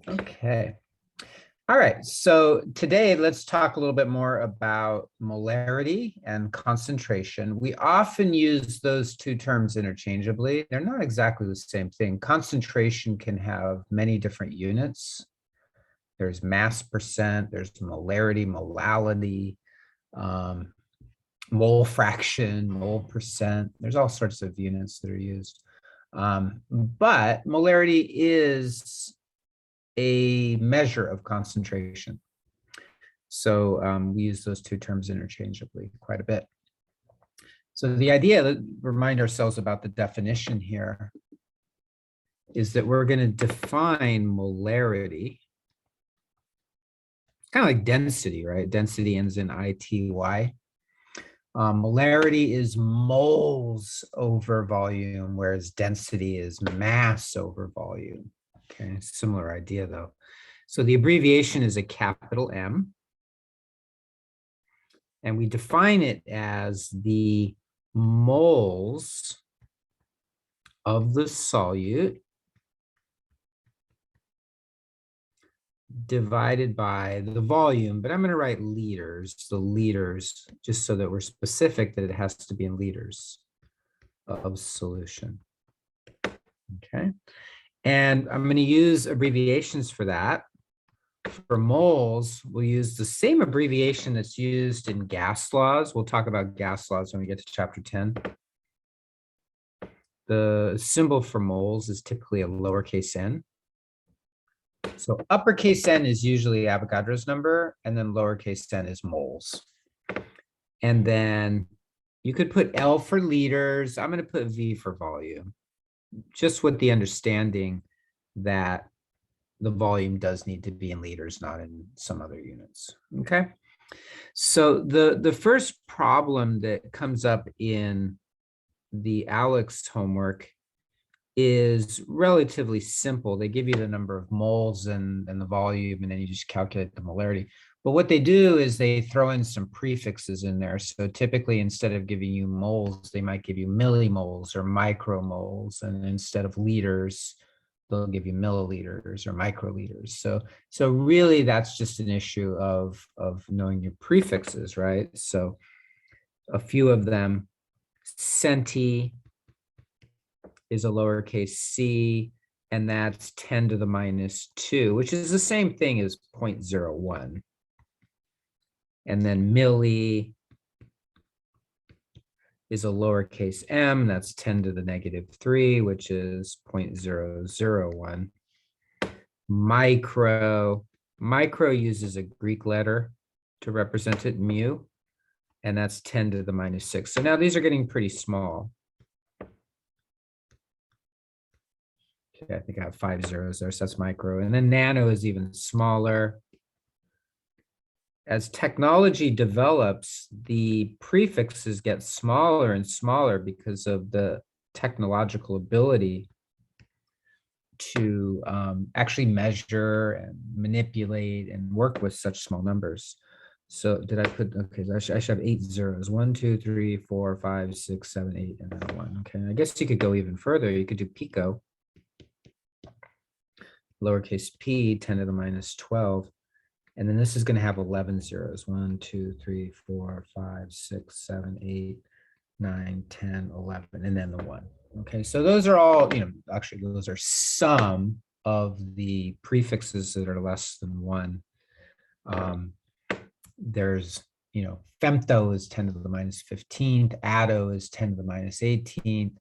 Okay. All right. So today, let's talk a little bit more about molarity and concentration. We often use those two terms interchangeably. They're not exactly the same thing. Concentration can have many different units. There's mass percent, there's molarity, molality, mole fraction, mole percent. There's all sorts of units that are used. But molarity is a measure of concentration. So we use those two terms interchangeably quite a bit. So the idea, to remind ourselves about the definition here, is that we're going to define molarity. It's kind of like density, right? Density ends in ITY. Molarity is moles over volume, whereas density is mass over volume. Okay, similar idea though. So the abbreviation is a capital M. And we define it as the moles of the solute divided by the volume, but I'm going to write liters, the liters, just so that we're specific that it has to be in liters of solution. Okay. And I'm going to use abbreviations for that. For moles, we'll use the same abbreviation that's used in gas laws. We'll talk about gas laws when we get to chapter 10. The symbol for moles is typically a lowercase n. So uppercase n is usually Avogadro's number, and then lowercase n is moles. And then you could put L for liters. I'm going to put V for volume, just with the understanding that the volume does need to be in liters, not in some other units. Okay. So the first problem that comes up in the ALEKS homework is relatively simple. They give you the number of moles and the volume, and then you just calculate the molarity. But what they do is they throw in some prefixes in there. So typically, instead of giving you moles, they might give you millimoles or micromoles. And instead of liters, they'll give you milliliters or microliters. So really, that's just an issue of knowing your prefixes, right? So a few of them, centi is a lowercase c, and that's 10 to the minus 2, which is the same thing as 0.01. And then milli is a lowercase m, that's 10 to the negative 3, which is 0.001. Micro uses a Greek letter to represent it, mu, and that's 10 to the minus 6. So now these are getting pretty small. Okay, I think I have 5 zeros there, so that's micro. And then nano is even smaller. As technology develops, the prefixes get smaller and smaller because of the technological ability to actually measure and manipulate and work with such small numbers. So did I put, okay, I should have 8 zeros. 1, 2, 3, 4, 5, 6, 7, 8, and then 1. Okay, I guess you could go even further. You could do pico. Lowercase p, 10 to the minus 12. And then this is going to have 11 zeros. 1, 2, 3, 4, 5, 6, 7, 8, 9, 10, 11, and then the 1. Okay, so those are all, actually, those are some of the prefixes that are less than 1. There's, femto is 10 to the minus 15th, atto is 10 to the minus 18th.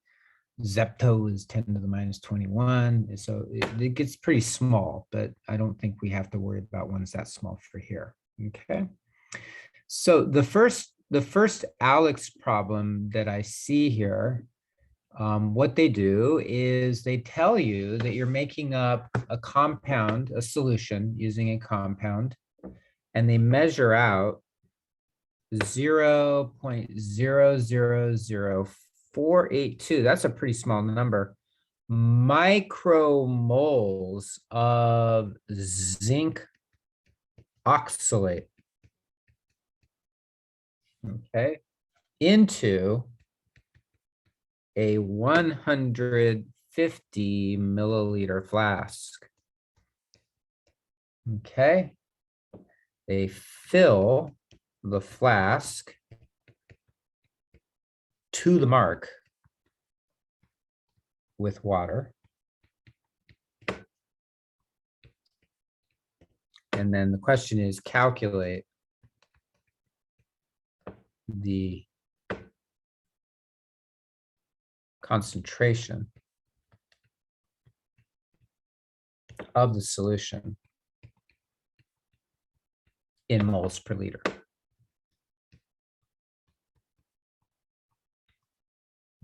Zepto is 10 to the minus 21. So it gets pretty small, but I don't think we have to worry about ones that small for here. Okay. So the first ALEKS problem that I see here, what they do is they tell you that you're making up a compound, a solution using a compound, and they measure out 0.000482. That's a pretty small number. Micromoles of zinc oxalate. Okay, into a 150 milliliter flask. Okay. They fill the flask to the mark with water. And then the question is, calculate the concentration of the solution in moles per liter.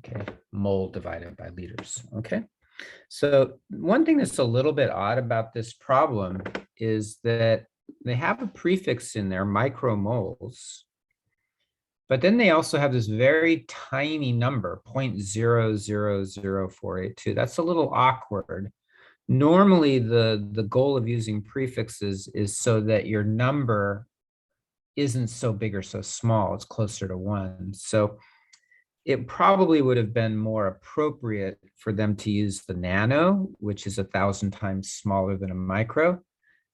Okay, mole divided by liters. Okay, so one thing that's a little bit odd about this problem is that they have a prefix in there, micromoles, but then they also have this very tiny number, 0.000482. That's a little awkward. Normally, the goal of using prefixes is so that your number isn't so big or so small. It's closer to 1. So it probably would have been more appropriate for them to use the nano, which is 1,000 times smaller than a micro.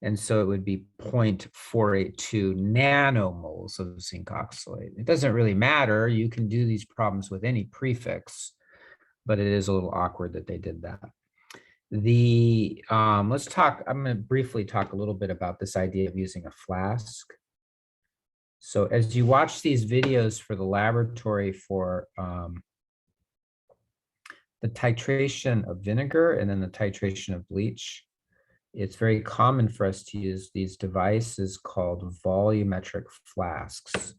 And so it would be 0.482 nanomoles of zinc oxalate. It doesn't really matter. You can do these problems with any prefix, but it is a little awkward that they did that. Let's talk, I'm going to briefly talk a little bit about this idea of using a flask. So as you watch these videos for the laboratory for the titration of vinegar and then the titration of bleach, it's very common for us to use these devices called volumetric flasks.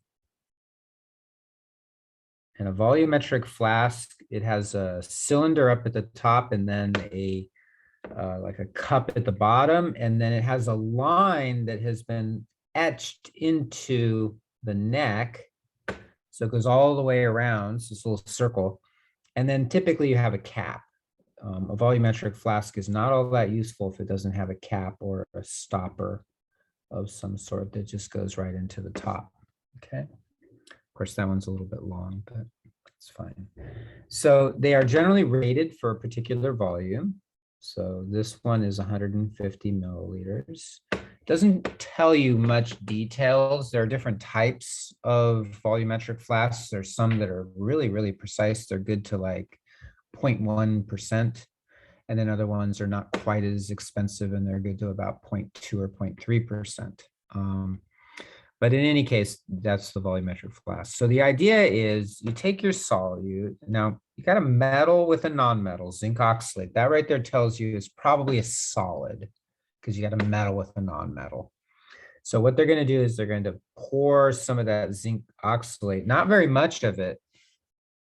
And a volumetric flask, it has a cylinder up at the top and then like a cup at the bottom, and then it has a line that has been etched into the neck. So it goes all the way around, so this little circle. And then typically you have a cap. A volumetric flask is not all that useful if it doesn't have a cap or a stopper of some sort that just goes right into the top. Okay. Of course, that one's a little bit long, but it's fine. So they are generally rated for a particular volume. So this one is 150 milliliters. Doesn't tell you much details. There are different types of volumetric flasks. There's some that are really, really precise. They're good to like 0.1%. And then other ones are not quite as expensive and they're good to about 0.2 or 0.3%. But in any case, that's the volumetric flask. So the idea is you take your solute. Now you got a metal with a non-metal, zinc oxalate. That right there tells you it's probably a solid because you got a metal with a non-metal. So what they're going to do is they're going to pour some of that zinc oxalate, not very much of it,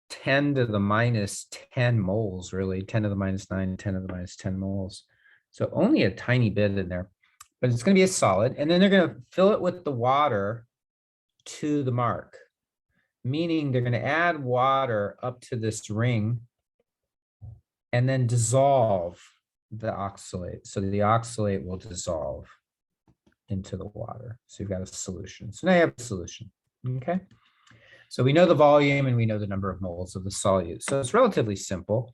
10 to the minus 10 moles, really, 10 to the minus 9, 10 to the minus 10 moles. So only a tiny bit in there, but it's going to be a solid. And then they're going to fill it with the water to the mark, meaning they're going to add water up to this ring and then dissolve the oxalate. So the oxalate will dissolve into the water. So you've got a solution. So now you have a solution. Okay. So we know the volume and we know the number of moles of the solute. So it's relatively simple.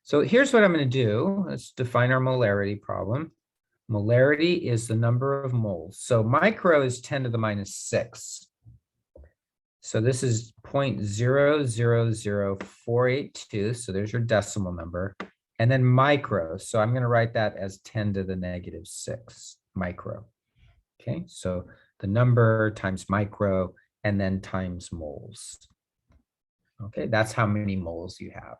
So here's what I'm going to do. Let's define our molarity problem. Molarity is the number of moles. So micro is 10 to the minus 6. So this is 0.000482. So there's your decimal number. And then micro. So I'm going to write that as 10 to the negative 6, micro. Okay, so the number times micro and then times moles. Okay, that's how many moles you have.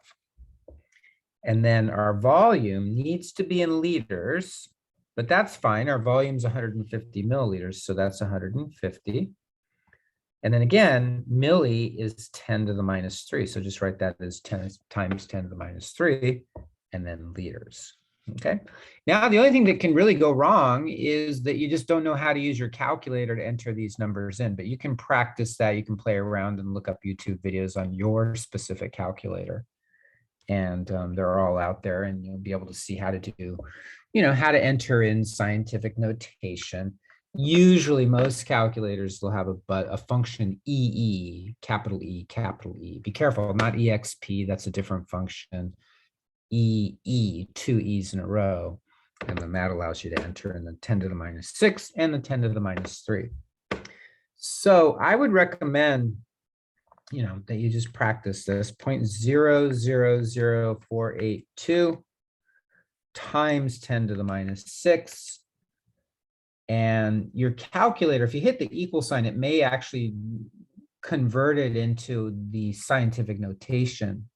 And then our volume needs to be in liters, but that's fine. Our volume is 150 milliliters, so that's 150. And then again, milli is 10 to the minus 3. So just write that as 10 times 10 to the minus 3, and then liters. Okay. Now, the only thing that can really go wrong is that you just don't know how to use your calculator to enter these numbers in, but you can practice that. You can play around and look up YouTube videos on your specific calculator. And they're all out there, and you'll be able to see how to do, how to enter in scientific notation. Usually most calculators will have a function capital E, capital E. Be careful, not EXP, that's a different function. Two E's in a row. And then that allows you to enter in the 10 to the minus 6 and the 10 to the minus 3. So I would recommend, that you just practice this 0.000482 times 10 to the minus 6. And your calculator, if you hit the equal sign, it may actually convert it into the scientific notation.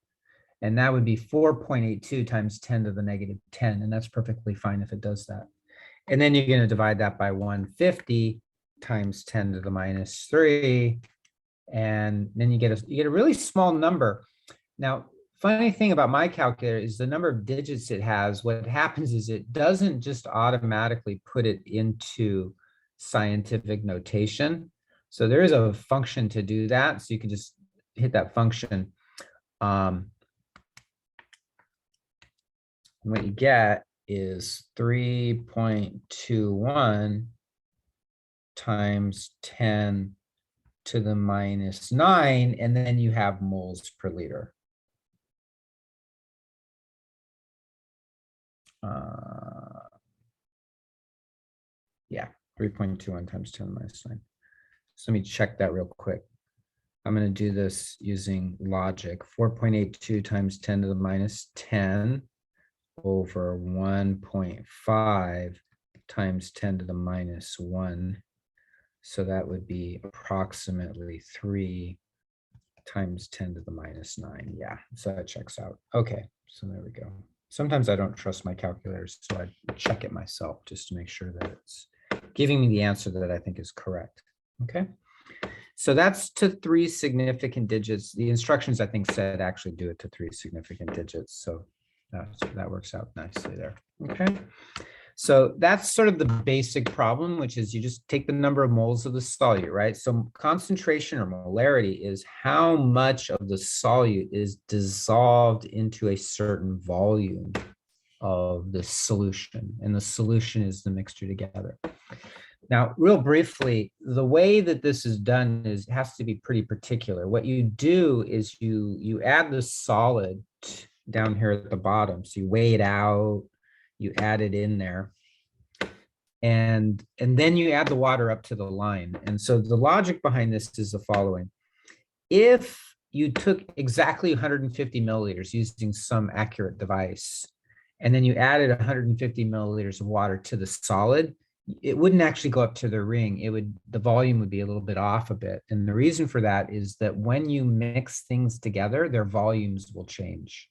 And that would be 4.82 times 10 to the negative 10. And that's perfectly fine if it does that. And then you're going to divide that by 150 times 10 to the minus 3. And then you get a really small number. Now, funny thing about my calculator is the number of digits it has. What happens is it doesn't just automatically put it into scientific notation. So there is a function to do that. So you can just hit that function. What you get is 3.21 times 10 to the minus 9, and then you have moles per liter. Yeah, 3.21 times 10 to the minus 9. So let me check that real quick. I'm going to do this using logic. 4.82 times 10 to the minus 10 over 1.5 times 10 to the minus 1. So that would be approximately 3 times 10 to the minus 9. Yeah, so that checks out. Okay, so there we go. Sometimes I don't trust my calculators, so I check it myself just to make sure that it's giving me the answer that I think is correct. Okay, so that's to 3 significant digits. The instructions, I think, said actually do it to 3 significant digits. So that works out nicely there. Okay. So that's sort of the basic problem, which is you just take the number of moles of the solute, right? So concentration or molarity is how much of the solute is dissolved into a certain volume of the solution. And the solution is the mixture together. Now, real briefly, the way that this is done has to be pretty particular. What you do is you add the solid down here at the bottom. So you weigh it out, you add it in there, and then you add the water up to the line. And so the logic behind this is the following. If you took exactly 150 milliliters using some accurate device, and then you added 150 milliliters of water to the solid, it wouldn't actually go up to the ring. The volume would be a little bit off a bit. And the reason for that is that when you mix things together, their volumes will change.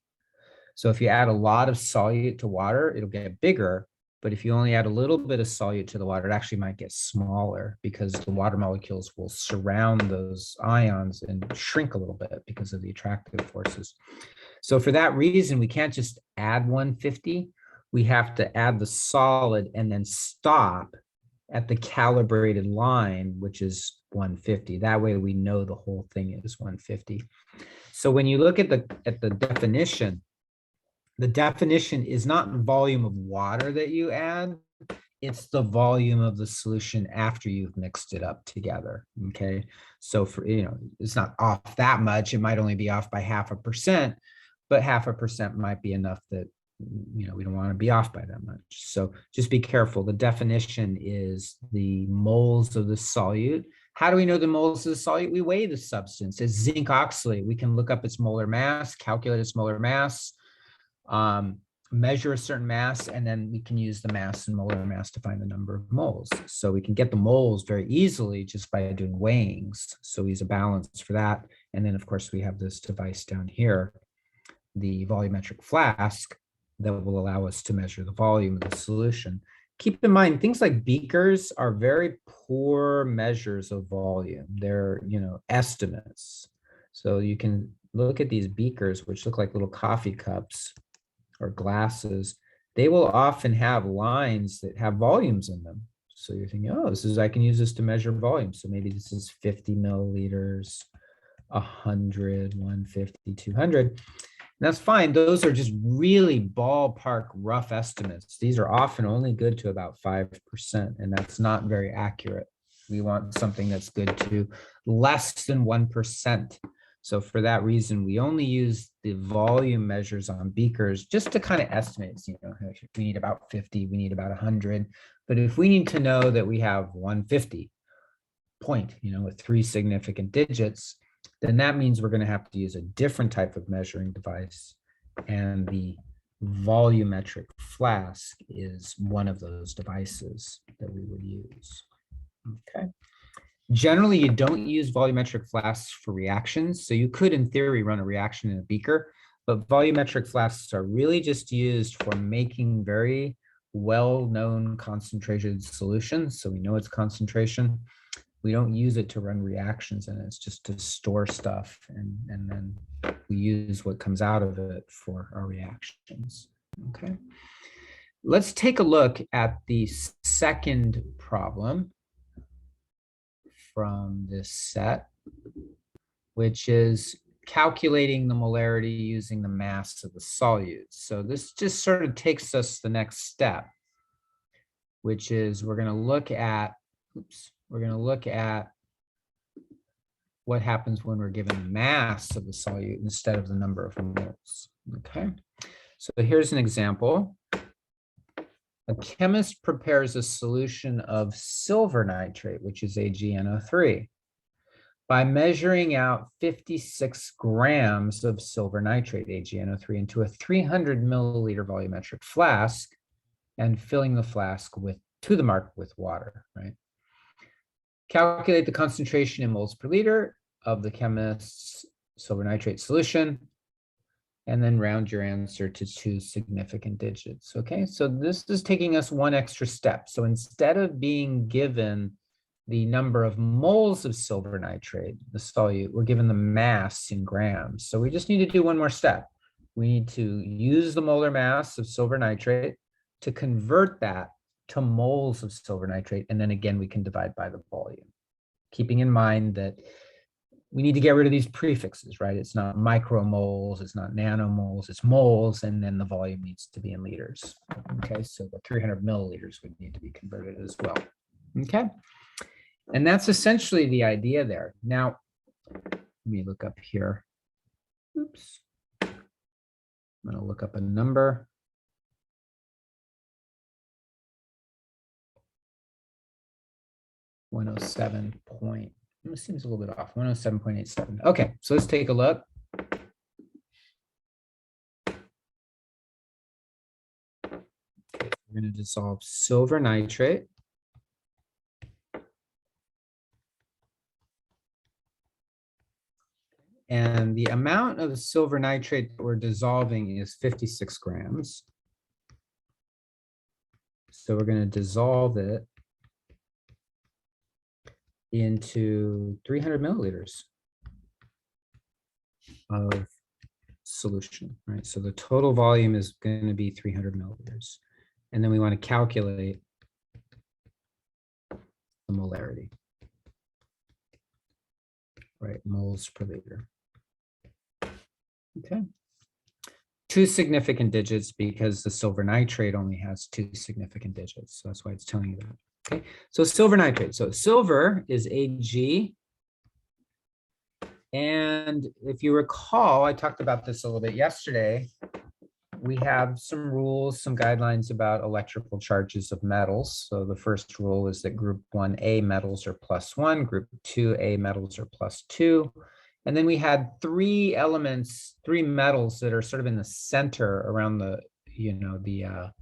So if you add a lot of solute to water, it'll get bigger. But if you only add a little bit of solute to the water, it actually might get smaller because the water molecules will surround those ions and shrink a little bit because of the attractive forces. So for that reason, we can't just add 150. We have to add the solid and then stop at the calibrated line, which is 150. That way we know the whole thing is 150. So when you look at the definition, the definition is not the volume of water that you add, it's the volume of the solution after you've mixed it up together, okay? So for, it's not off that much, it might only be off by 0.5%, but 0.5% might be enough that, we don't want to be off by that much. So just be careful. The definition is the moles of the solute. How do we know the moles of the solute? We weigh the substance. It's zinc oxalate. We can look up its molar mass, calculate its molar mass, measure a certain mass, and then we can use the mass and molar mass to find the number of moles. So we can get the moles very easily just by doing weighings. So we use a balance for that. And then of course we have this device down here, the volumetric flask, that will allow us to measure the volume of the solution. Keep in mind, things like beakers are very poor measures of volume. They're, estimates. So you can look at these beakers, which look like little coffee cups or glasses. They will often have lines that have volumes in them. So you're thinking, oh, I can use this to measure volume. So maybe this is 50 milliliters, 100, 150, 200. that's fine. Those are just really ballpark rough estimates. These are often only good to about 5%, and that's not very accurate. We want something that's good to less than 1%. So for that reason, we only use the volume measures on beakers just to kind of estimate, you know, we need about 50, we need about 100. But if we need to know that we have 150 point, you know, with 3 significant digits, then that means we're going to have to use a different type of measuring device. And the volumetric flask is one of those devices that we would use. Okay. Generally, you don't use volumetric flasks for reactions. So you could, in theory, run a reaction in a beaker, but volumetric flasks are really just used for making very well-known concentrated solutions. So we know it's concentration. We don't use it to run reactions, and it's just to store stuff, and then we use what comes out of it for our reactions. Okay. Let's take a look at the second problem from this set, which is calculating the molarity using the mass of the solutes. So this just sort of takes us the next step, which is we're going to look at, what happens when we're given the mass of the solute instead of the number of moles. Okay, so here's an example. A chemist prepares a solution of silver nitrate, which is AgNO3, by measuring out 56 grams of silver nitrate, AgNO3, into a 300 milliliter volumetric flask and filling the flask to the mark with water, right? Calculate the concentration in moles per liter of the chemist's silver nitrate solution, and then round your answer to 2 significant digits. Okay, so this is taking us one extra step. So instead of being given the number of moles of silver nitrate, the solute, we're given the mass in grams. So we just need to do one more step. We need to use the molar mass of silver nitrate to convert that to moles of silver nitrate, and then again we can divide by the volume, keeping in mind that we need to get rid of these prefixes, right? It's not micromoles, it's not nanomoles, it's moles, and then the volume needs to be in liters. Okay, so the 300 milliliters would need to be converted as well. Okay, and that's essentially the idea there. Now, let me look up here. Oops, I'm going to look up a number. 107 point, it seems a little bit off, 107.87. Okay, so let's take a look. Okay, we're going to dissolve silver nitrate. And the amount of silver nitrate that we're dissolving is 56 grams. So we're going to dissolve it into 300 milliliters of solution, right? So the total volume is going to be 300 milliliters. And then we want to calculate the molarity, right? Moles per liter. Okay. 2 significant digits because the silver nitrate only has 2 significant digits. So that's why it's telling you that. Okay, so silver nitrate. So silver is Ag. And if you recall, I talked about this a little bit yesterday. We have some rules, some guidelines about electrical charges of metals. So the first rule is that group 1A metals are +1, group 2A metals are +2. And then we had 3 elements, 3 metals that are sort of in the center around the, the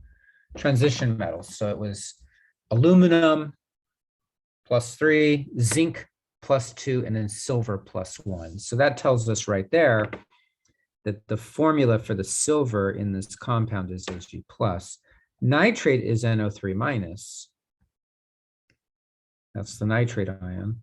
transition metals. So it was aluminum +3, zinc +2, and then silver +1. So that tells us right there that the formula for the silver in this compound is Ag+. Nitrate is NO3-. That's the nitrate ion.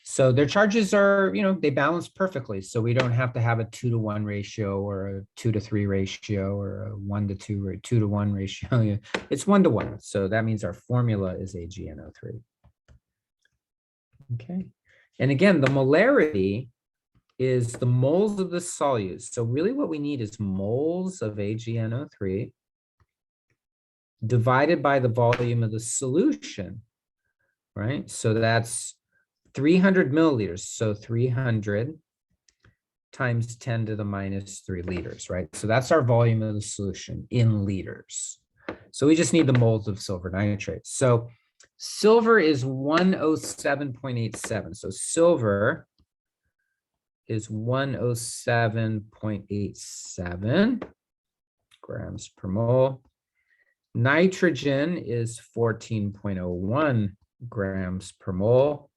So their charges are, they balance perfectly. So we don't have to have a 2-to-1 ratio or a 2-to-3 ratio or a 1-to-2 or 2-to-1 ratio. It's 1-to-1. So that means our formula is AgNO3. Okay. And again, the molarity is the moles of the solute. So really what we need is moles of AgNO3 divided by the volume of the solution, right? So that's 300 milliliters. So 300 times 10 to the minus 3 liters, right? So that's our volume of the solution in liters. So we just need the moles of silver nitrate. So silver is 107.87. So silver is 107.87 grams per mole. Nitrogen is 14.01 grams per mole.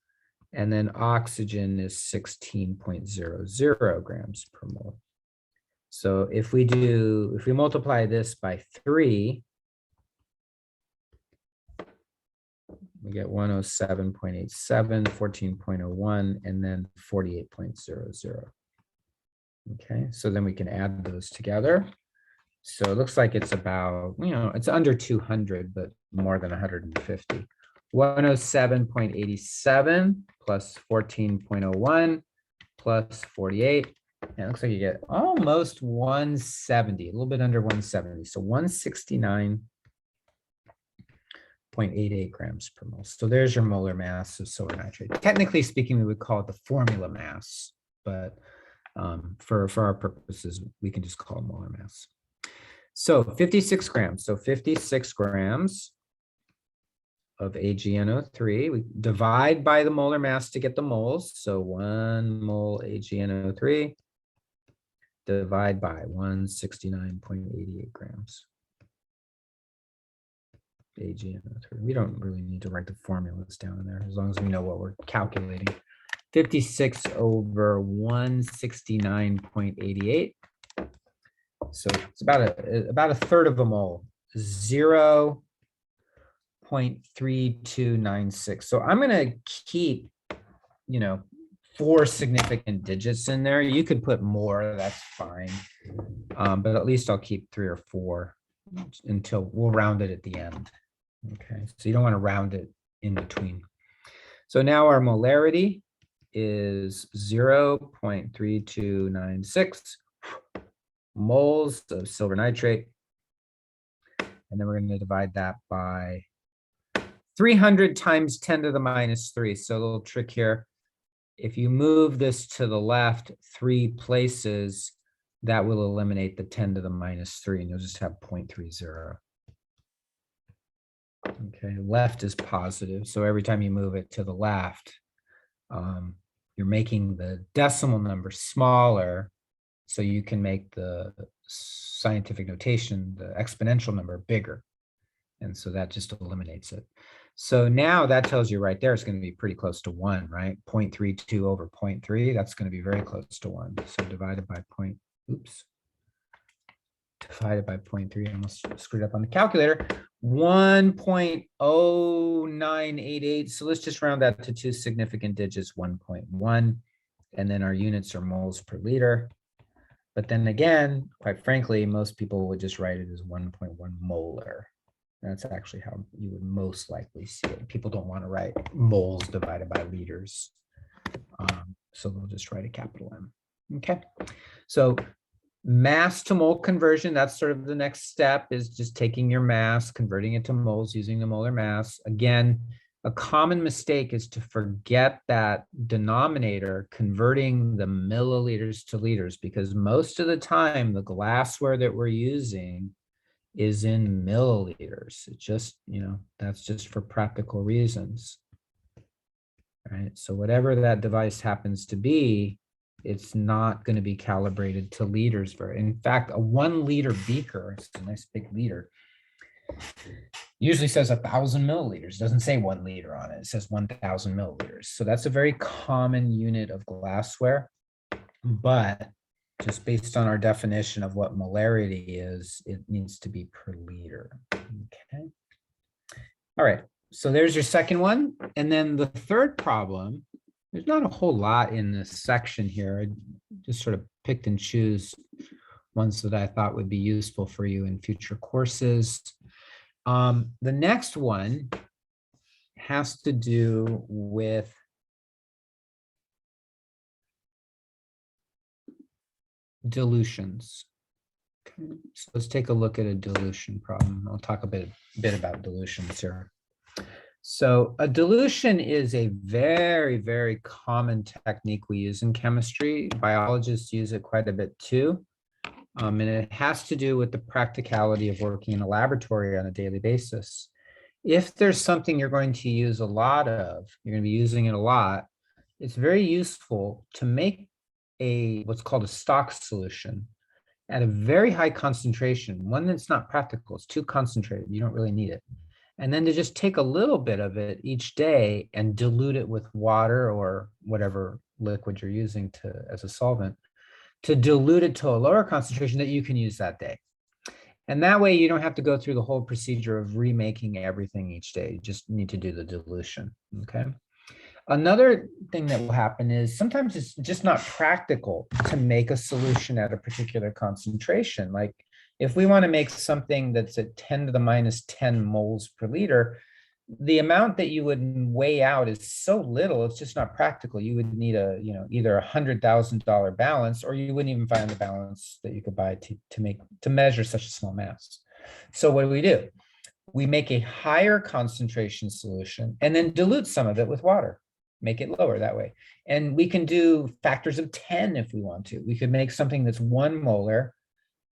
And then oxygen is 16.00 grams per mole. So if we multiply this by 3, we get 107.87, 14.01, and then 48.00. Okay, so then we can add those together. So it looks like it's about, it's under 200, but more than 150. 107.87 plus 14.01 plus 48. And it looks like you get almost 170, a little bit under 170. So 169.88 grams per mole. So there's your molar mass of silver nitrate. Technically speaking, we would call it the formula mass, but for our purposes, we can just call it molar mass. So 56 grams. So 56 grams of AgNO3. We divide by the molar mass to get the moles. So 1 mole AgNO3 divide by 169.88 grams AgNO3. We don't really need to write the formulas down in there as long as we know what we're calculating. 56 over 169.88. So it's about a third of a mole, 0.3296. So I'm going to keep, 4 significant digits in there. You could put more, that's fine. But at least I'll keep 3 or 4 until we'll round it at the end. Okay, so you don't want to round it in between. So now our molarity is 0.3296 moles of silver nitrate. And then we're going to divide that by 300 times 10 to the minus 3. So a little trick here. If you move this to the left 3 places, that will eliminate the 10 to the minus 3, and you'll just have 0.30. Okay, left is positive. So every time you move it to the left, you're making the decimal number smaller, so you can make the scientific notation, the exponential number, bigger. And so that just eliminates it. So now that tells you right there, it's going to be pretty close to 1, right? 0.32 over 0.3, that's going to be very close to 1. So divided by divided by 0.3, I almost screwed up on the calculator. 1.0988. So let's just round that to 2 significant digits, 1.1. And then our units are moles per liter. But then again, quite frankly, most people would just write it as 1.1 molar. That's actually how you would most likely see it. People don't want to write moles divided by liters. So they'll just write a capital M. Okay. So mass to mole conversion, that's sort of the next step, is just taking your mass, converting it to moles using the molar mass. Again, a common mistake is to forget that denominator, converting the milliliters to liters, because most of the time the glassware that we're using is in milliliters. It just, that's just for practical reasons. All right. So whatever that device happens to be, it's not going to be calibrated to liters. In fact, a 1 liter beaker, it's a nice big liter, usually says 1,000 milliliters. It doesn't say 1 liter on it. It says 1,000 milliliters. So that's a very common unit of glassware. But just based on our definition of what molarity is, it needs to be per liter. Okay. All right. So there's your second one. And then the third problem, there's not a whole lot in this section here. I just sort of picked and choose ones that I thought would be useful for you in future courses. The next one has to do with dilutions. Okay, so let's take a look at a dilution problem. I'll talk a bit about dilutions here. So a dilution is a very, very common technique we use in chemistry. Biologists use it quite a bit too. And it has to do with the practicality of working in a laboratory on a daily basis. If there's something you're going to use a lot of, you're going to be using it a lot, it's very useful to make what's called a stock solution at a very high concentration, one that's not practical, it's too concentrated, you don't really need it. And then to just take a little bit of it each day and dilute it with water or whatever liquid you're using as a solvent, to dilute it to a lower concentration that you can use that day. And that way you don't have to go through the whole procedure of remaking everything each day. You just need to do the dilution, okay? Another thing that will happen is sometimes it's just not practical to make a solution at a particular concentration. Like if we want to make something that's at 10 to the minus 10 moles per liter, the amount that you would weigh out is so little, it's just not practical. You would need either $100,000 balance, or you wouldn't even find the balance that you could buy to measure such a small mass. So what do? We make a higher concentration solution and then dilute some of it with water, make it lower that way. And we can do factors of 10 if we want to. We could make something that's 1 molar,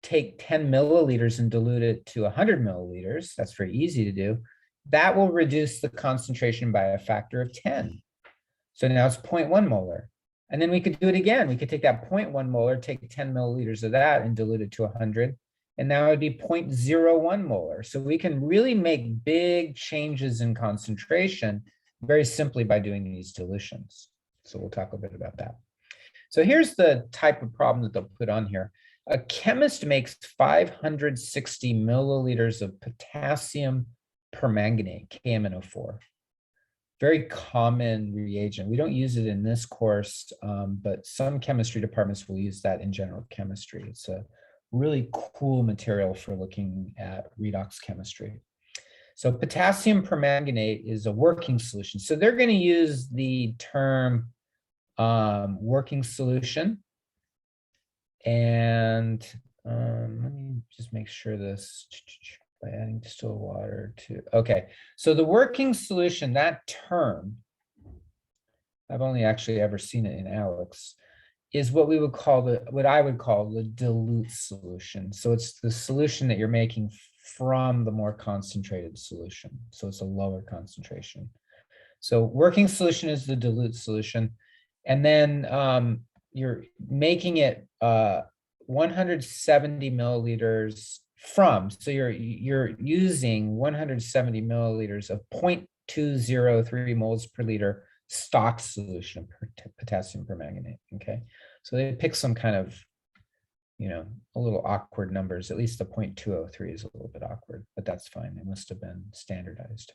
take 10 milliliters and dilute it to 100 milliliters. That's very easy to do. That will reduce the concentration by a factor of 10. So now it's 0.1 molar. And then we could do it again. We could take that 0.1 molar, take 10 milliliters of that and dilute it to 100. And now it would be 0.01 molar. So we can really make big changes in concentration very simply by doing these dilutions. So we'll talk a bit about that. So here's the type of problem that they'll put on here. A chemist makes 560 milliliters of potassium permanganate, KMnO4. Very common reagent. We don't use it in this course, but some chemistry departments will use that in general chemistry. It's a really cool material for looking at redox chemistry. So potassium permanganate is a working solution. So they're going to use the term working solution. And let me just make sure this by adding distilled water to, okay. So the working solution, that term, I've only actually ever seen it in Alex, is what we would call what I would call the dilute solution. So it's the solution that you're making from the more concentrated solution. So it's a lower concentration. So working solution is the dilute solution. And then you're making it 170 milliliters from, so you're using 170 milliliters of 0.203 moles per liter stock solution of potassium permanganate, okay? So they pick some kind of, a little awkward numbers. At least the 0.203 is a little bit awkward, but that's fine. It must have been standardized.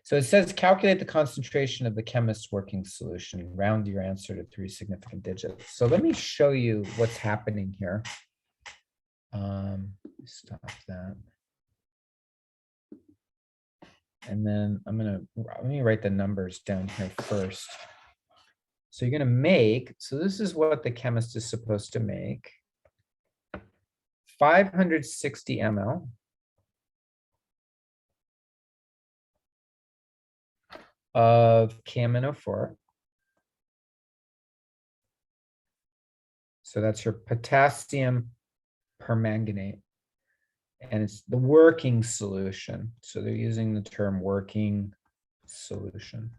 So it says calculate the concentration of the chemist's working solution. Round your answer to 3 significant digits. So let me show you what's happening here. Stop that. And then let me write the numbers down here first. So you're going to make, so this is what the chemist is supposed to make. 560 ml of KMnO4. So that's your potassium permanganate. And it's the working solution. So they're using the term working solution.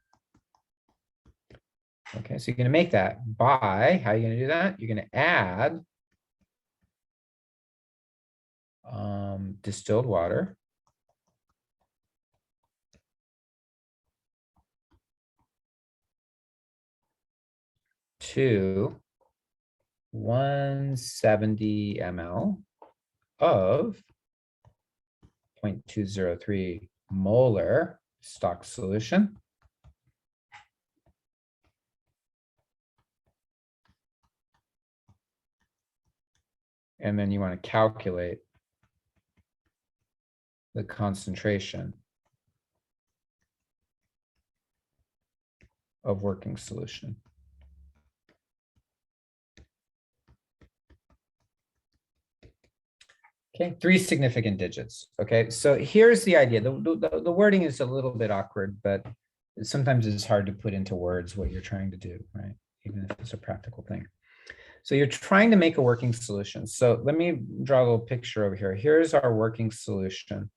Okay, so you're going to make that by, how are you going to do that? You're going to add distilled water. To 170 ml of 0.203 molar stock solution. And then you want to calculate the concentration of working solution. Okay, 3 significant digits. Okay, so here's the idea. The wording is a little bit awkward, but sometimes it's hard to put into words what you're trying to do, right? Even if it's a practical thing. So you're trying to make a working solution. So let me draw a little picture over here. Here's our working solution.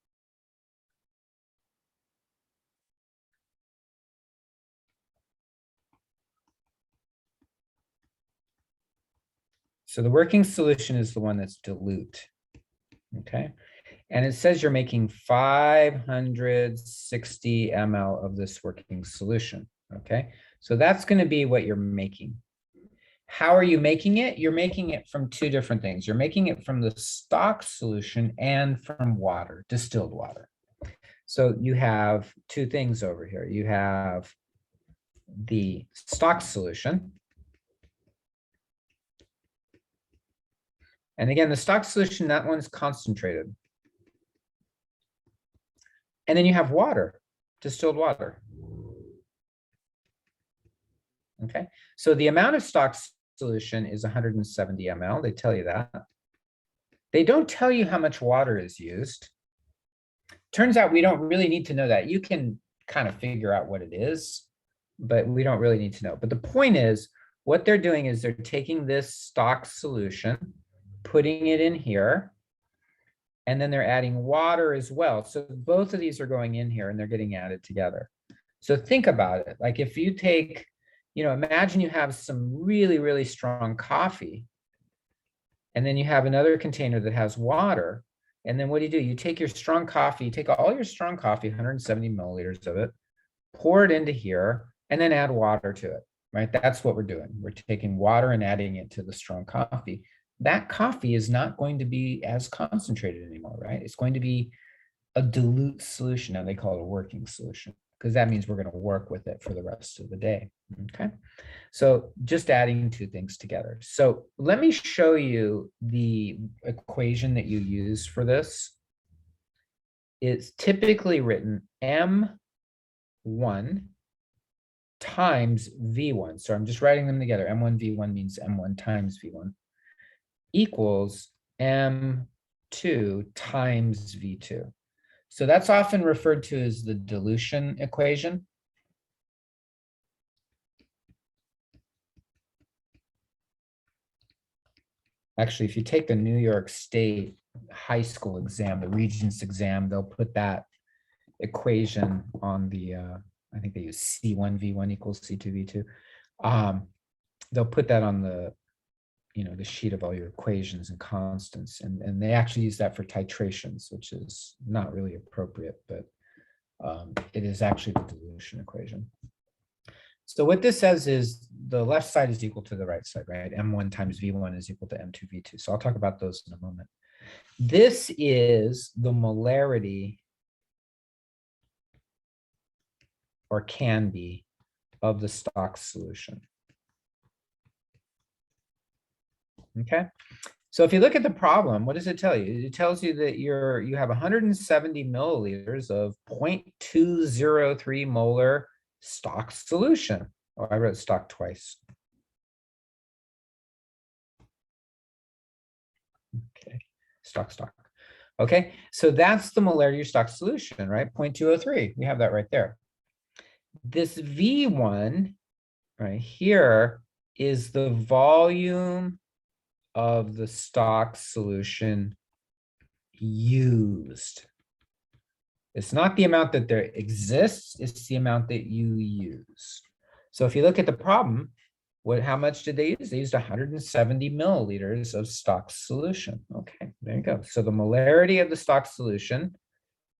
So the working solution is the one that's dilute, okay? And it says you're making 560 ml of this working solution, okay? So that's gonna be what you're making. How are you making it? You're making it from 2 different things. You're making it from the stock solution and from water, distilled water. So you have 2 things over here. You have the stock solution. And again, the stock solution, that one's concentrated. And then you have water, distilled water. Okay, so the amount of stock solution is 170 ml. They tell you that. They don't tell you how much water is used. Turns out we don't really need to know that. You can kind of figure out what it is, but we don't really need to know. But the point is, what they're doing is they're taking this stock solution, putting it in here, and then they're adding water as well. So both of these are going in here and they're getting added together. So think about it. Like if you take, imagine you have some really, really strong coffee, and then you have another container that has water. And then what do? You take your strong coffee, you take all your strong coffee, 170 milliliters of it, pour it into here, and then add water to it, right? That's what we're doing. We're taking water and adding it to the strong coffee. That coffee is not going to be as concentrated anymore, right? It's going to be a dilute solution. Now they call it a working solution because that means we're going to work with it for the rest of the day, okay? So just adding 2 things together. So let me show you the equation that you use for this. It's typically written M1 times V1. So I'm just writing them together. M1 V1 means M1 times V1 equals M2 times V2. So that's often referred to as the dilution equation. Actually, if you take the New York State high school exam, the Regents exam, they'll put that equation on the, I think they use C1 V1 equals C2 V2. They'll put that on the, the sheet of all your equations and constants. And they actually use that for titrations, which is not really appropriate, but it is actually the dilution equation. So what this says is the left side is equal to the right side, right? M1 times V1 is equal to M2 V2. So I'll talk about those in a moment. This is the molarity, or can be, of the stock solution. Okay, so if you look at the problem, what does it tell you? It tells you that you have 170 milliliters of 0.203 molar stock solution. Oh, I wrote stock twice. Okay, stock. Okay, so that's the molarity of stock solution, right? 0.203. We have that right there. This V1 right here is the volume of the stock solution used. It's not the amount that there exists, it's the amount that you use. So if you look at the problem, how much did they use? They used 170 milliliters of stock solution. Okay, there you go. So the molarity of the stock solution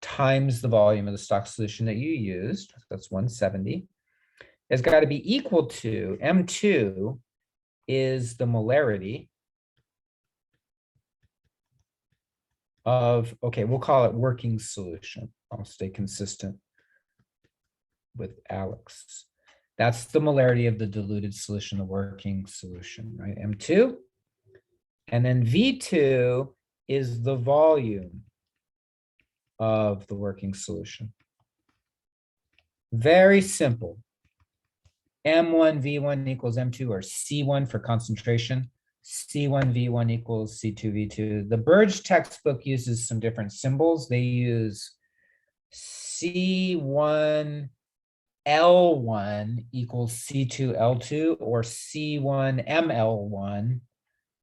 times the volume of the stock solution that you used, that's 170, has got to be equal to M2 is the molarity of, okay, we'll call it working solution. I'll stay consistent with Alex. That's the molarity of the diluted solution, the working solution, right? M2. And then V2 is the volume of the working solution. Very simple. M1 V1 equals M2, or C1 for concentration. C1V1 equals C2V2. The Burge textbook uses some different symbols. They use C1L1 equals C2L2 or C1ML1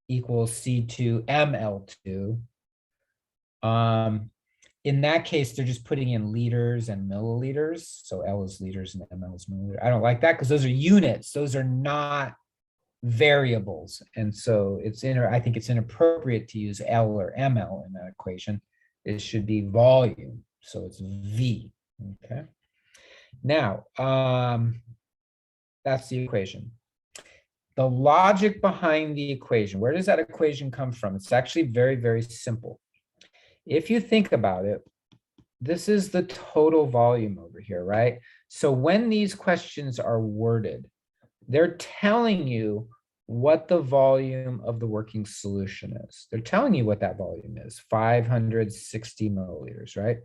equals C2ML2. In that case, they're just putting in liters and milliliters. So L is liters and ML is milliliters. I don't like that because those are units. Those are not variables. And so I think it's inappropriate to use L or ML in that equation. It should be volume. So it's V. Okay. Now, that's the equation. The logic behind the equation, where does that equation come from? It's actually very, very simple. If you think about it, this is the total volume over here, right? So when these questions are worded, they're telling you what the volume of the working solution is. They're telling you what that volume is, 560 milliliters, right?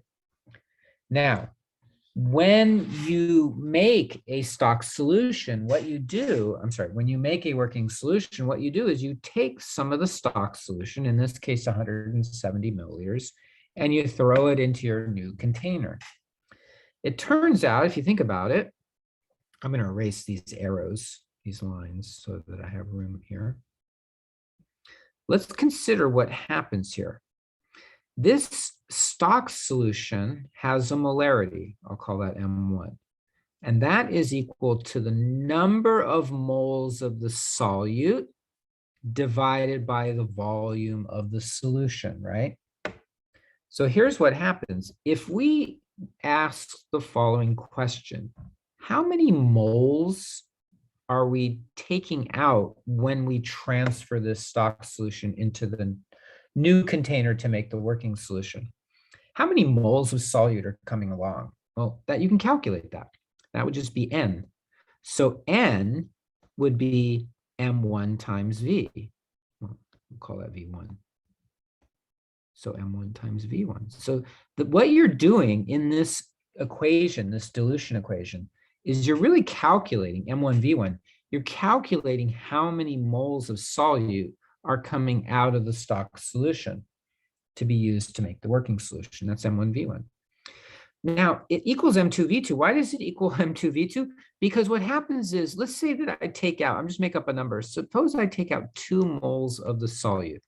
Now, when you make a stock solution, when you make a working solution, what you do is you take some of the stock solution, in this case, 170 milliliters, and you throw it into your new container. It turns out, if you think about it, I'm going to erase these arrows, these lines, so that I have room here. Let's consider what happens here. This stock solution has a molarity. I'll call that M1. And that is equal to the number of moles of the solute divided by the volume of the solution, right? So here's what happens. If we ask the following question, how many moles are we taking out when we transfer this stock solution into the new container to make the working solution? How many moles of solute are coming along? Well, that you can calculate that. That would just be N. So N would be M1 times V. Well, we'll call that V1. So M1 times V1. So what you're doing in this equation, this dilution equation, is you're really calculating M1, V1. You're calculating how many moles of solute are coming out of the stock solution to be used to make the working solution. That's M1, V1. Now, it equals M2, V2. Why does it equal M2, V2? Because what happens is, let's say that I take out, I'm just make up a number. Suppose I take out 2 moles of the solute.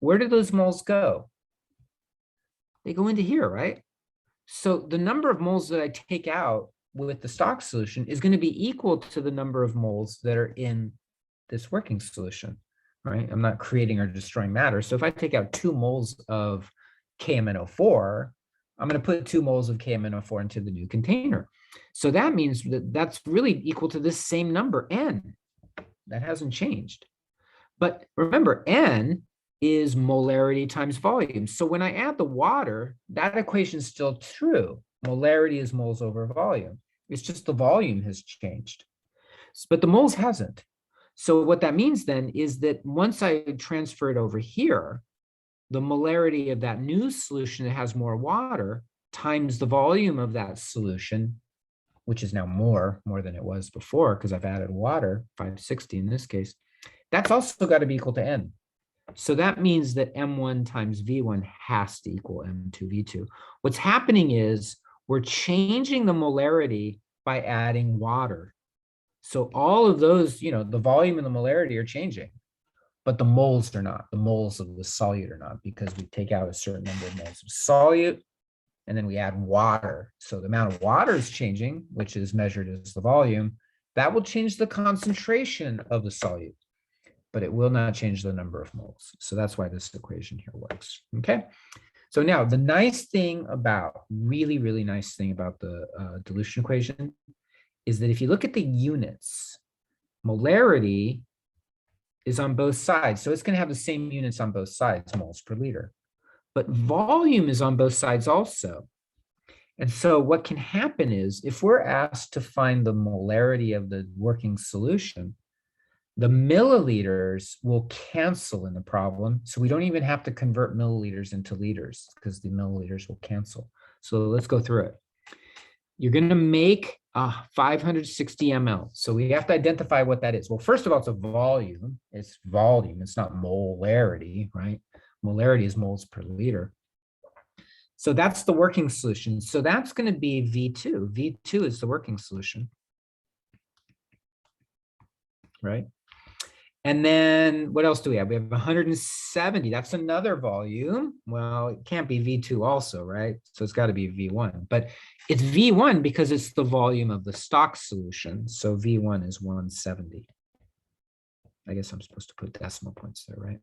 Where do those moles go? They go into here, right? So the number of moles that I take out with the stock solution is going to be equal to the number of moles that are in this working solution, right? I'm not creating or destroying matter. So if I take out 2 moles of KMnO4, I'm going to put 2 moles of KMnO4 into the new container. So that means that that's really equal to this same number, N. That hasn't changed. But remember, N is molarity times volume. So when I add the water, that equation is still true. Molarity is moles over volume. It's just the volume has changed, but the moles hasn't. So what that means then is that once I transfer it over here, the molarity of that new solution that has more water times the volume of that solution, which is now more than it was before because I've added water, 560 in this case, that's also got to be equal to N. So that means that M1 times V1 has to equal M2, V2. What's happening is we're changing the molarity by adding water. So all of those, the volume and the molarity are changing, but the moles are not. The moles of the solute are not, because we take out a certain number of moles of solute and then we add water. So the amount of water is changing, which is measured as the volume. That will change the concentration of the solute, but it will not change the number of moles. So that's why this equation here works, okay? So now the really, really nice thing about the dilution equation is that if you look at the units, molarity is on both sides. So it's gonna have the same units on both sides, moles per liter. But volume is on both sides also. And so what can happen is if we're asked to find the molarity of the working solution, the milliliters will cancel in the problem. So we don't even have to convert milliliters into liters because the milliliters will cancel. So let's go through it. you're going to make 560 ml. So we have to identify what that is. Well, first of all, it's a volume. It's volume. It's not molarity, right? Molarity is moles per liter. So that's the working solution. So that's going to be V2. V2 is the working solution, right? And then what else do we have? We have 170. That's another volume. Well, it can't be V2 also, right? So it's got to be V1. But it's V1 because it's the volume of the stock solution. So V1 is 170. I guess I'm supposed to put decimal points there, right?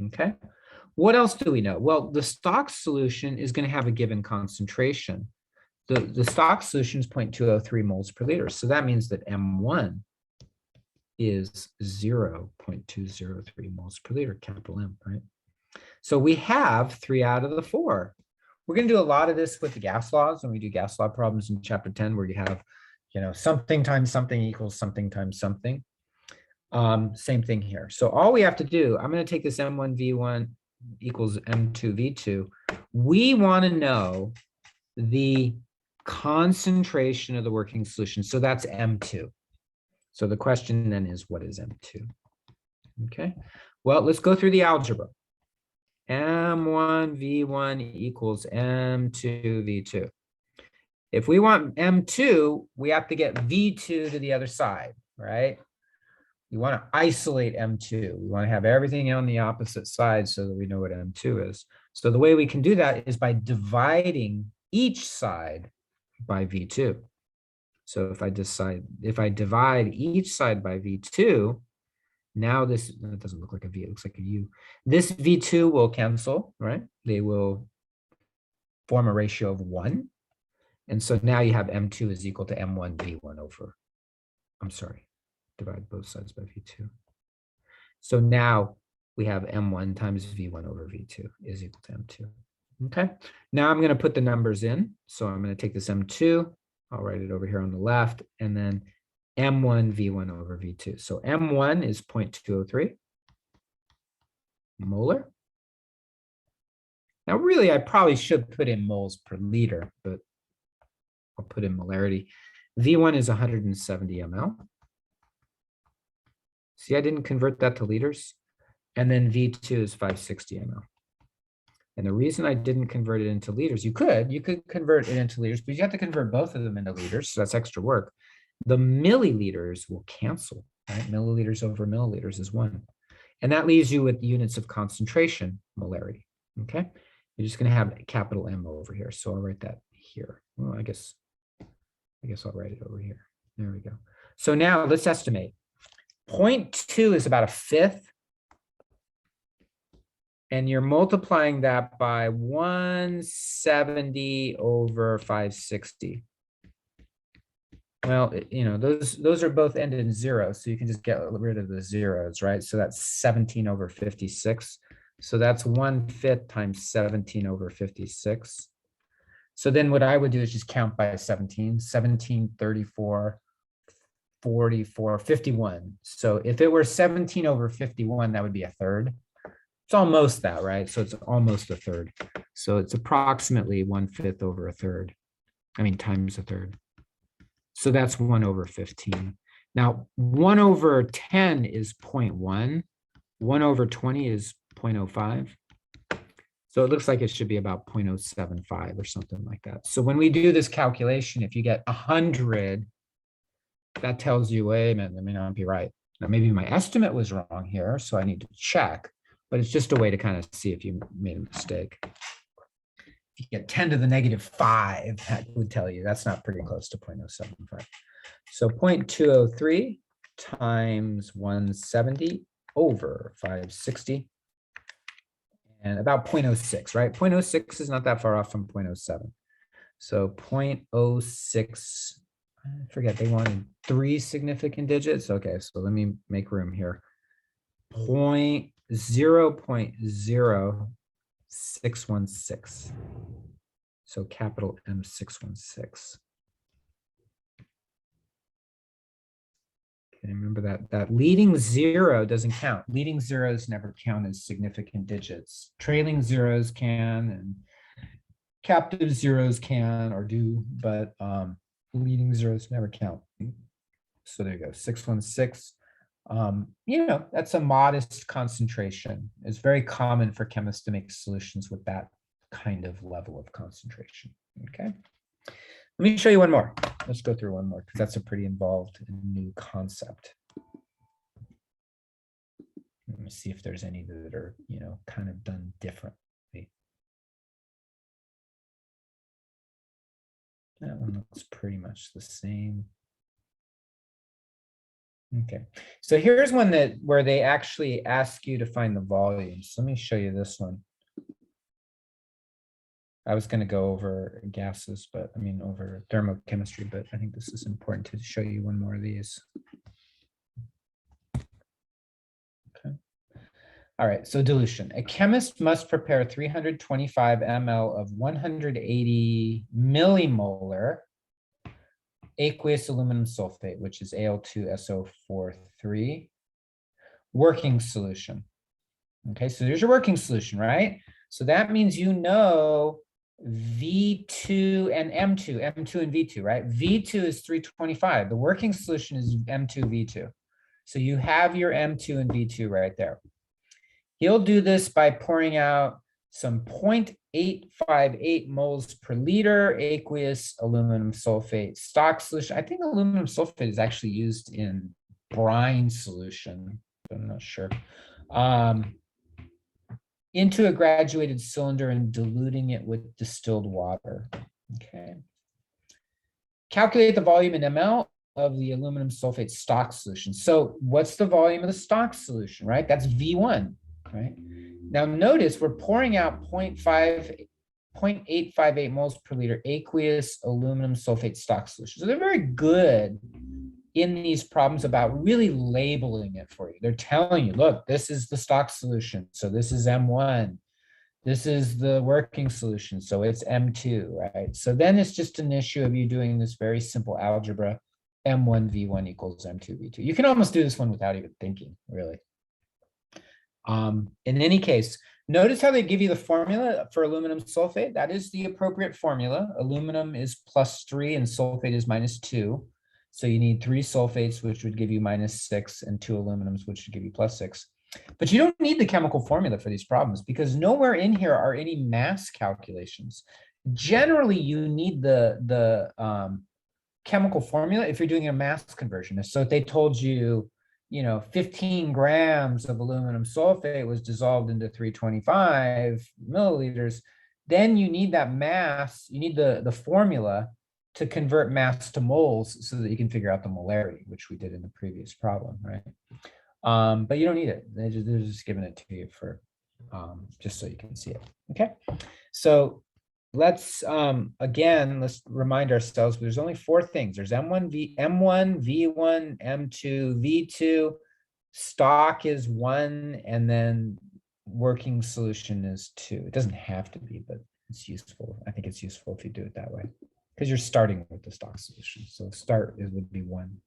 Okay. What else do we know? Well, the stock solution is going to have a given concentration. The stock solution is 0.203 moles per liter. So that means that M1 is 0.203 moles per liter, capital M, right? So we have 3 out of the 4. We're going to do a lot of this with the gas laws when we do gas law problems in chapter 10, where you have, something times something equals something times something. Same thing here. So all we have to do, I'm going to take this M1 V1 equals M2 V2. We want to know the concentration of the working solution. So that's M2. So the question then is, what is M2? Okay, well, let's go through the algebra. M1 V1 equals M2 V2. If we want M2, we have to get V2 to the other side, right? We want to isolate M2. We want to have everything on the opposite side so that we know what M2 is. So the way we can do that is by dividing each side by V2. So if I divide each side by V2, now this, it doesn't look like a V, it looks like a U. This V2 will cancel, right? They will form a ratio of 1. And so now you have M2 is equal to M1 V1 over, divide both sides by V2. So now we have M1 times V1 over V2 is equal to M2. Okay, now I'm going to put the numbers in. So I'm going to take this M2, I'll write it over here on the left, and then M1 V1 over V2. So M1 is 0.203 molar. Now, really, I probably should put in moles per liter, but I'll put in molarity. V1 is 170 ml. See, I didn't convert that to liters. And then V2 is 560 ml. And the reason I didn't convert it into liters, you could convert it into liters, but you have to convert both of them into liters, so that's extra work. The milliliters will cancel, right? Milliliters over milliliters is 1. And that leaves you with units of concentration, molarity, okay? You're just gonna have capital M over here, so I'll write that here. Well, I guess I'll write it over here. There we go. So now let's estimate. 0.2 is about 1/5. And you're multiplying that by 170 over 560. Well, those are both ended in 0, so you can just get rid of the zeros, right? So that's 17 over 56. So that's 1/5 times 17 over 56. So then what I would do is just count by 17, 34, 44, 51. So if it were 17 over 51, that would be 1/3. It's almost that, right? So it's almost 1/3. So it's approximately 1/5 over 1/3. I mean, times 1/3. So that's 1 over 15. Now, 1 over 10 is 0.1. 1 over 20 is 0.05. So it looks like it should be about 0.075 or something like that. So when we do this calculation, if you get 100, that tells you, wait a minute, that may not be right. Now, maybe my estimate was wrong here, so I need to check. But it's just a way to kind of see if you made a mistake. If you get 10 to the -5, that would tell you that's not pretty close to 0.075. So 0.203 times 170 over 560, and about 0.06, right? 0.06 is not that far off from 0.07. So 0.06, I forget, they wanted 3 significant digits. Okay, so let me make room here. 0.0616. So capital M616. Okay, remember that leading 0 doesn't count. Leading zeros never count as significant digits. Trailing zeros can, and captive zeros can or do, but leading zeros never count. So there you go, 616. You know, that's a modest concentration. It's very common for chemists to make solutions with that kind of level of concentration. Okay. Let me show you one more. Let's go through one more because that's a pretty involved new concept. Let me see if there's any that are, you know, kind of done differently. That one looks pretty much the same. Okay, so here's one where they actually ask you to find the volumes. Let me show you this one. I was going to go over gases, but I mean over thermochemistry, but I think this is important to show you one more of these. Okay. All right, so dilution. A chemist must prepare 325 ml of 180 millimolar aqueous aluminum sulfate, which is Al2SO43, working solution. Okay, so there's your working solution, right? So that means you know V2 and M2 and V2, right? V2 is 325. The working solution is M2, V2. So you have your M2 and V2 right there. He'll do this by pouring out some 0.858 moles per liter aqueous aluminum sulfate stock solution. I think aluminum sulfate is actually used in brine solution. I'm not sure. Into a graduated cylinder and diluting it with distilled water. Okay. Calculate the volume in ml of the aluminum sulfate stock solution. So what's the volume of the stock solution, right? That's V1, right? Now notice we're pouring out 0.858 moles per liter aqueous aluminum sulfate stock solution. So they're very good in these problems about really labeling it for you. They're telling you, look, this is the stock solution. So this is M1. This is the working solution. So it's M2, right? So then it's just an issue of you doing this very simple algebra, M1 V1 equals M2 V2. You can almost do this one without even thinking, really. In any case, notice how they give you the formula for aluminum sulfate. That is the appropriate formula. Aluminum is +3 and sulfate is -2. So you need 3 sulfates, which would give you -6, and 2 aluminums, which would give you +6. But you don't need the chemical formula for these problems because nowhere in here are any mass calculations. Generally, you need the chemical formula if you're doing a mass conversion. So if they told you, you know, 15 grams of aluminum sulfate was dissolved into 325 milliliters, then you need that mass, you need the formula to convert mass to moles so that you can figure out the molarity, which we did in the previous problem, right? But you don't need it. They're just giving it to you for just so you can see it. Okay, so let's again, let's remind ourselves there's only 4 things. There's M1, V1, M2, V2. Stock is 1, and then working solution is 2. It doesn't have to be, but it's useful. I think it's useful if you do it that way because you're starting with the stock solution. So start would be 1.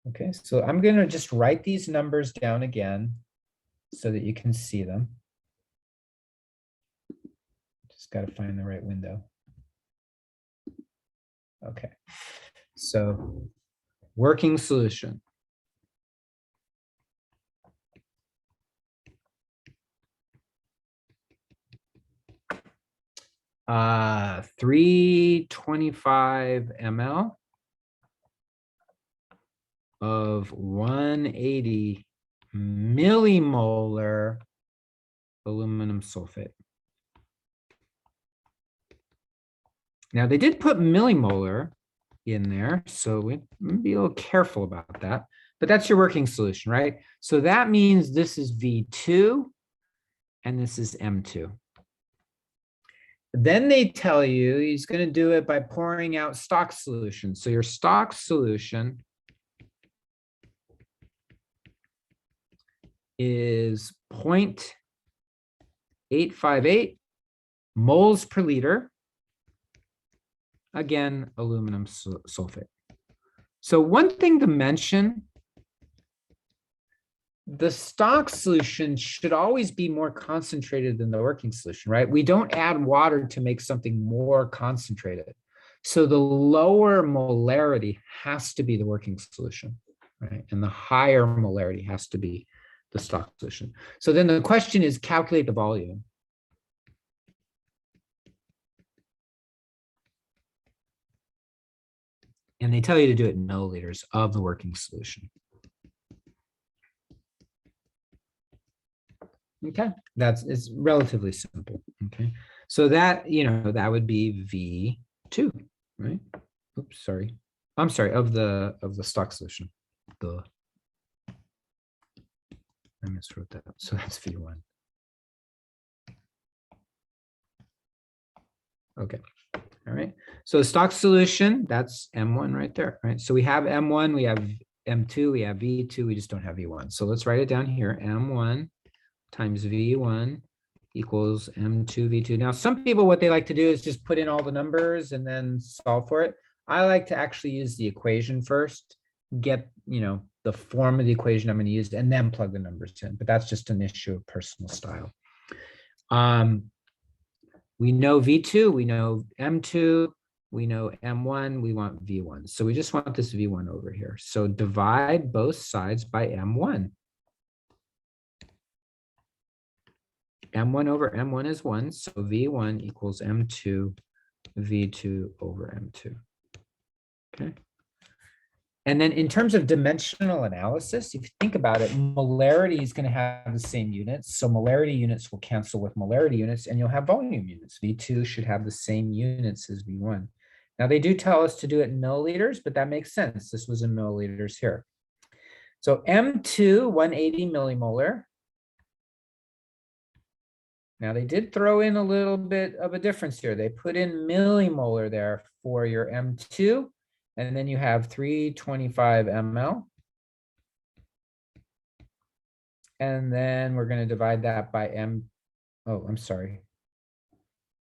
Okay, so I'm going to just write these numbers down again so that you can see them. Just got to find the right window. Okay, so working solution. Uh, 325 ml of 180 millimolar aluminum sulfate. Now they did put millimolar in there, so we be a little careful about that, but that's your working solution, right? So that means this is V2 and this is M2. Then they tell you he's going to do it by pouring out stock solution. So your stock solution is 0.858 moles per liter. Again, aluminum sulfate. So one thing to mention, the stock solution should always be more concentrated than the working solution, right? We don't add water to make something more concentrated. So the lower molarity has to be the working solution, right? And the higher molarity has to be the stock solution. So then the question is calculate the volume. And they tell you to do it in milliliters of the working solution. Okay, it's relatively simple. Okay, so that, you know, that would be V2, right? Oops, sorry. I'm sorry, of the stock solution. I miswrote that. So that's V1. Okay. All right. So the stock solution, that's M1 right there, right? So we have M1, we have M2, we have V2, we just don't have V1. So let's write it down here. M1 times V1 equals M2 V2. Now, some people, what they like to do is just put in all the numbers and then solve for it. I like to actually use the equation first, get, you know, the form of the equation I'm going to use, and then plug the numbers in. But that's just an issue of personal style. We know V2, we know M2, we know M1, we want V1. So we just want this V1 over here. So divide both sides by M1. M1 over M1 is 1, so V1 equals M2 V2 over M2. Okay. And then in terms of dimensional analysis, if you think about it, molarity is going to have the same units. So molarity units will cancel with molarity units, and you'll have volume units. V2 should have the same units as V1. Now, they do tell us to do it in milliliters, but that makes sense. This was in milliliters here. So M2, 180 millimolar. Now, they did throw in a little bit of a difference here. They put in millimolar there for your M2, and then you have 325 ml. And then we're going to divide that by M. Oh, I'm sorry.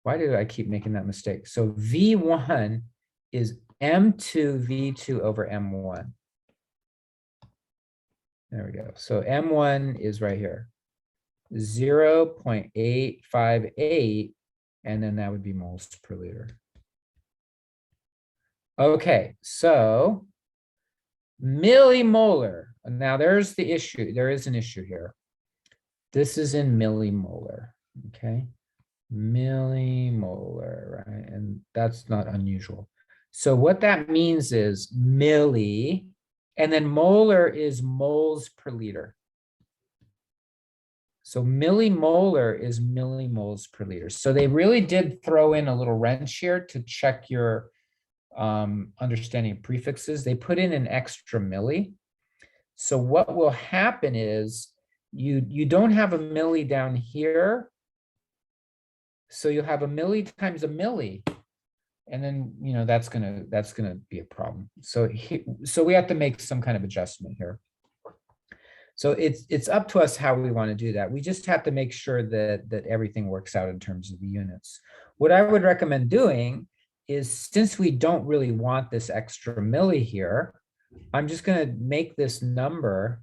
Why do I keep making that mistake? So V1 is M2 V2 over M1. There we go. So M1 is right here. 0.858, and then that would be moles per liter. Okay, so millimolar. Now there's the issue. There is an issue here. This is in millimolar, okay? Millimolar, right? And that's not unusual. So what that means is milli, and then molar is moles per liter. So millimolar is millimoles per liter. So they really did throw in a little wrench here to check your understanding of prefixes. They put in an extra milli. So what will happen is you don't have a milli down here. So you'll have a milli times a milli. And then, you know, that's gonna be a problem. So we have to make some kind of adjustment here. So it's up to us how we want to do that. We just have to make sure that everything works out in terms of the units. What I would recommend doing is, since we don't really want this extra milli here, I'm just going to make this number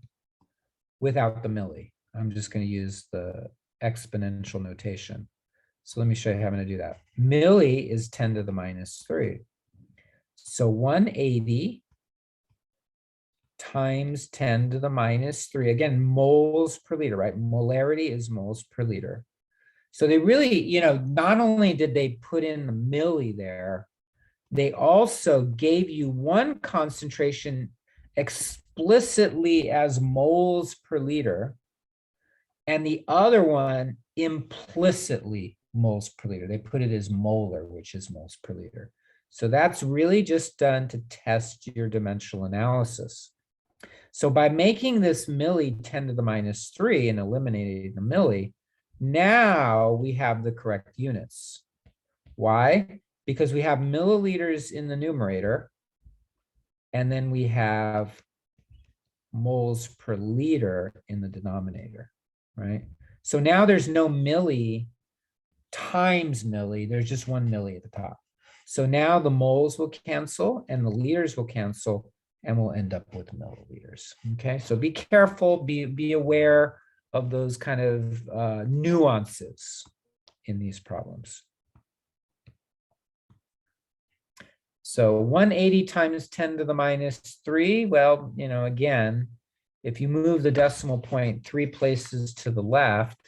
without the milli. I'm just going to use the exponential notation. So let me show you how I'm going to do that. Milli is 10 to the minus 3. So 180 times 10 to the minus 3. Again, moles per liter, right? Molarity is moles per liter. So they really, you know, not only did they put in the milli there, they also gave you one concentration explicitly as moles per liter, and the other one implicitly moles per liter. They put it as molar, which is moles per liter. So that's really just done to test your dimensional analysis. So by making this milli 10 to the minus 3 and eliminating the milli, now we have the correct units. Why? Because we have milliliters in the numerator, and then we have moles per liter in the denominator, right? So now there's no milli times milli, there's just one milli at the top. So now the moles will cancel and the liters will cancel, and we'll end up with milliliters. Okay, so be careful, be aware of those kind of nuances in these problems. So 180 times 10 to the minus 3, well, again, if you move the decimal point 3 places to the left,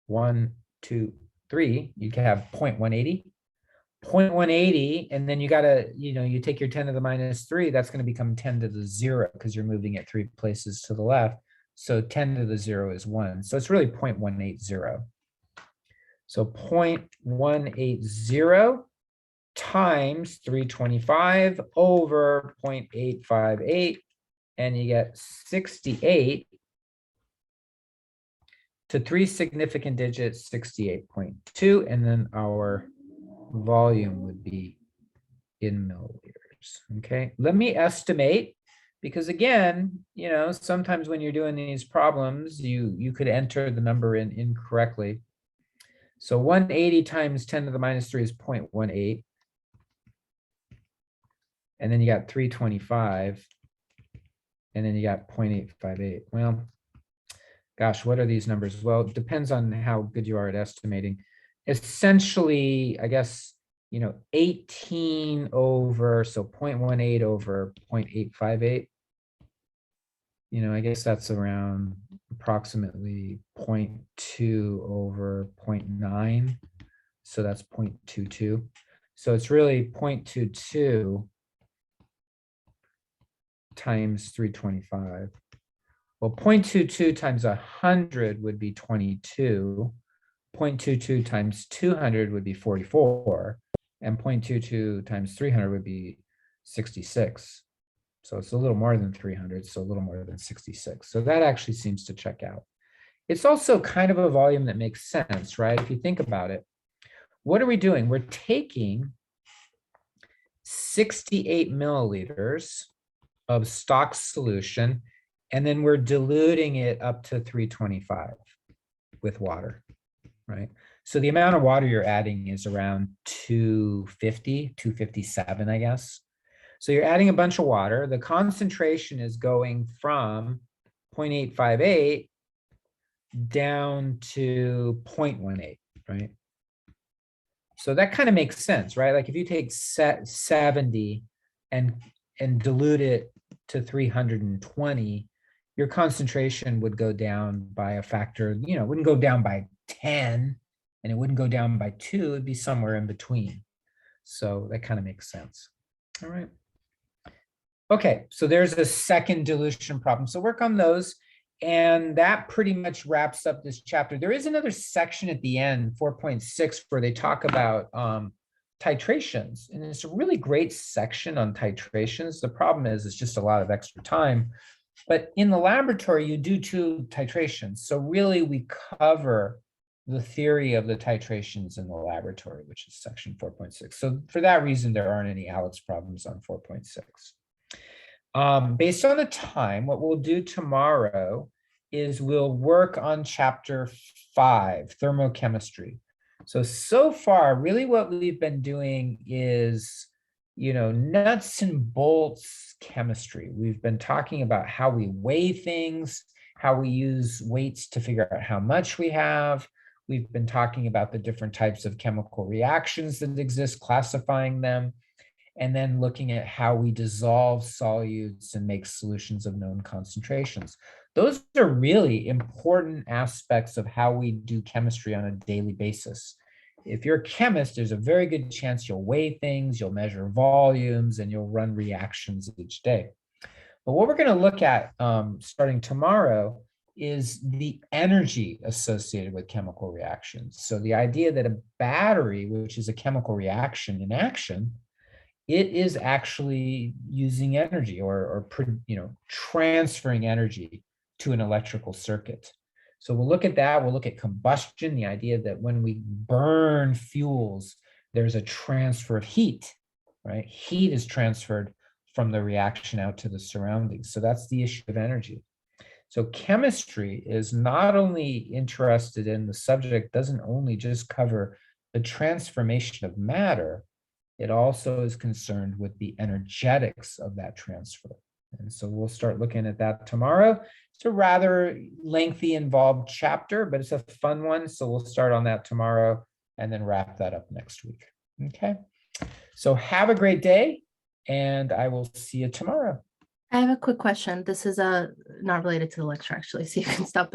1, 2, 3, you can have 0.180. 0.180, and then you gotta, you take your 10 to the minus 3, that's going to become 10 to the 0 because you're moving it 3 places to the left. So 10 to the 0 is 1. So it's really 0.180. So 0.180 times 325 over 0.858, and you get 68 to 3 significant digits, 68.2, and then our volume would be in milliliters. Okay, let me estimate, because again, sometimes when you're doing these problems, you could enter the number in incorrectly. So 180 times 10 to the minus 3 is 0.18. And then you got 325. And then you got 0.858. Well, gosh, what are these numbers? Well, it depends on how good you are at estimating. Essentially, I guess, 18 over, so 0.18 over 0.858. I guess that's around approximately 0.2 over 0.9. So that's 0.22. So it's really 0.22 times 325. Well, 0.22 times 100 would be 22. 0.22 times 200 would be 44. And 0.22 times 300 would be 66. So it's a little more than 300, so a little more than 66. So that actually seems to check out. It's also kind of a volume that makes sense, right? If you think about it, what are we doing? We're taking 68 milliliters of stock solution, and then we're diluting it up to 325 with water, right? So the amount of water you're adding is around 250, 257, I guess. So you're adding a bunch of water. The concentration is going from 0.858 down to 0.18, right? So that kind of makes sense, right? Like if you take 70 and dilute it to 320, your concentration would go down by a factor, it wouldn't go down by 10 and it wouldn't go down by 2, it'd be somewhere in between. So that kind of makes sense. All right. Okay, so there's a second dilution problem. So work on those. And that pretty much wraps up this chapter. There is another section at the end, 4.6, where they talk about titrations. And it's a really great section on titrations. The problem is it's just a lot of extra time. But in the laboratory, you do 2 titrations. So really, we cover the theory of the titrations in the laboratory, which is section 4.6. So for that reason, there aren't any ALEKS problems on 4.6. Based on the time, what we'll do tomorrow is we'll work on chapter 5, thermochemistry. So far, really what we've been doing is, nuts and bolts chemistry. We've been talking about how we weigh things, how we use weights to figure out how much we have. We've been talking about the different types of chemical reactions that exist, classifying them, and then looking at how we dissolve solutes and make solutions of known concentrations. Those are really important aspects of how we do chemistry on a daily basis. If you're a chemist, there's a very good chance you'll weigh things, you'll measure volumes, and you'll run reactions each day. But what we're going to look at starting tomorrow is the energy associated with chemical reactions. So the idea that a battery, which is a chemical reaction in action, it is actually using energy or transferring energy to an electrical circuit. So we'll look at that. We'll look at combustion, the idea that when we burn fuels, there's a transfer of heat, right? Heat is transferred from the reaction out to the surroundings. So that's the issue of energy. So chemistry is not only interested in the subject, doesn't only just cover the transformation of matter, it also is concerned with the energetics of that transfer. And so we'll start looking at that tomorrow. It's a rather lengthy, involved chapter, but it's a fun one. So we'll start on that tomorrow and then wrap that up next week. Okay. So have a great day, and I will see you tomorrow. I have a quick question. This is not related to the lecture, actually, so you can stop the